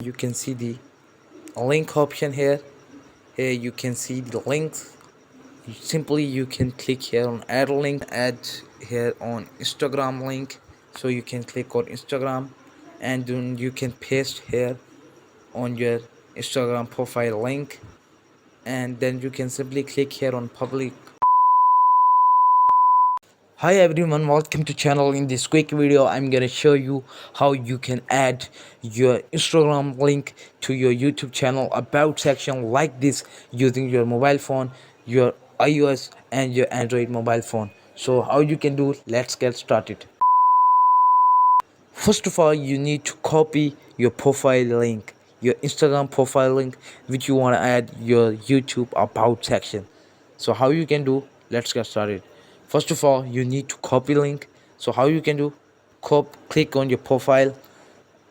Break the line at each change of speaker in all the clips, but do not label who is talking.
You can see the link option here. Here you can see the links. Simply you can click here on add link, add here on Instagram link, so you can click on Instagram, and then you can paste here on your Instagram profile link, and then you can simply click here on public. Hi everyone, welcome to channel. In this quick video I'm gonna show you how you can add your Instagram link to your YouTube channel about section like this using your mobile phone, your iOS and your Android mobile phone. So how you can do, let's get started. First of all, you need to copy your profile link, your Instagram profile link, which you want to add your YouTube about section. So how you can do, let's get started. First of all, you need to copy link. So how you can do, click on your profile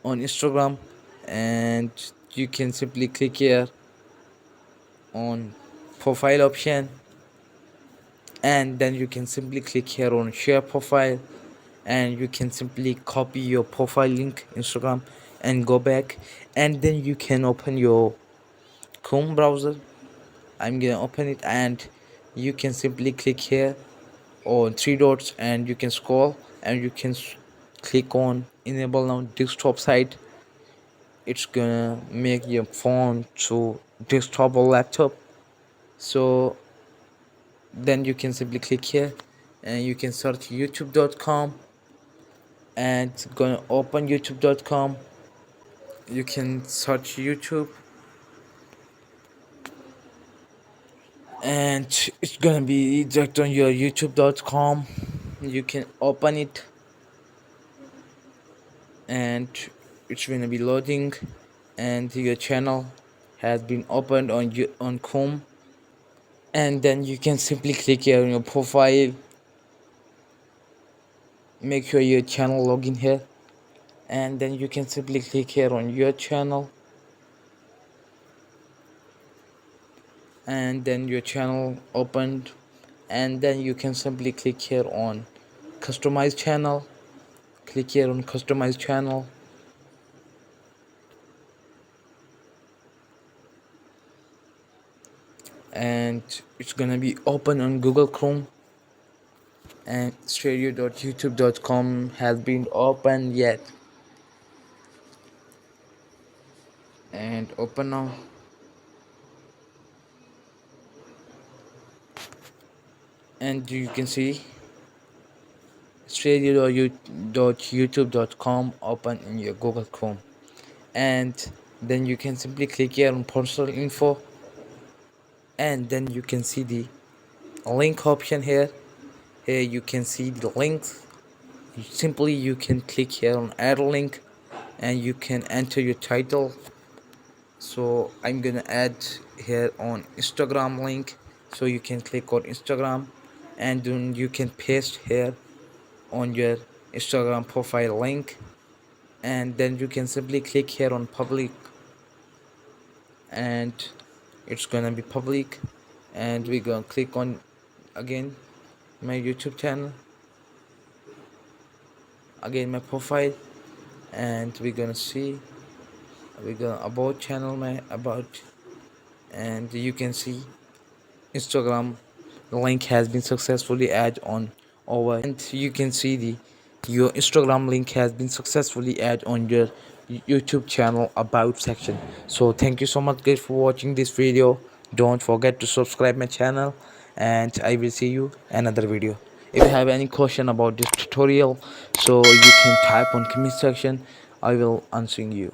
on Instagram, and you can simply click here on profile option, and then you can simply click here on share profile, and you can simply copy your profile link Instagram and go back, and then you can open your Chrome browser. I'm gonna open it, and you can simply click here on three dots, and you can scroll, and you can click on enable now desktop side. It's gonna make your phone to desktop or laptop. So then you can simply click here, and you can search youtube.com, and it's gonna open youtube.com. You can search YouTube, and it's gonna be direct on your youtube.com. You can open it, and it's gonna be loading, and your channel has been opened on Chrome. And then you can simply click here on your profile, make sure your channel login here, and then you can simply click here on your channel, and then your channel opened, and then you can simply click here on customize channel. Click here on customize channel, and it's gonna be open on Google Chrome, and stereo.youtube.com has been opened yet, and open now. And you can see stereo.youtube.com open in your Google Chrome, and then you can simply click here on personal info, and then you can see the link option here. Here you can see the links. Simply you can click here on add link, and you can enter your title. So I'm gonna add here on Instagram link, so you can click on Instagram, and then you can paste here on your Instagram profile link, and then you can simply click here on public, and it's gonna be public, and we're gonna click on again my YouTube channel, again my profile, and we're gonna see, we're gonna about channel, my about, and you can see Instagram link has been successfully added on over, and you can see your Instagram link has been successfully added on your YouTube channel about section. So thank you so much guys for watching this video. Don't forget to subscribe my channel, and I will see you another video. If you have any question about this tutorial, so you can type on comment section. I will answering you.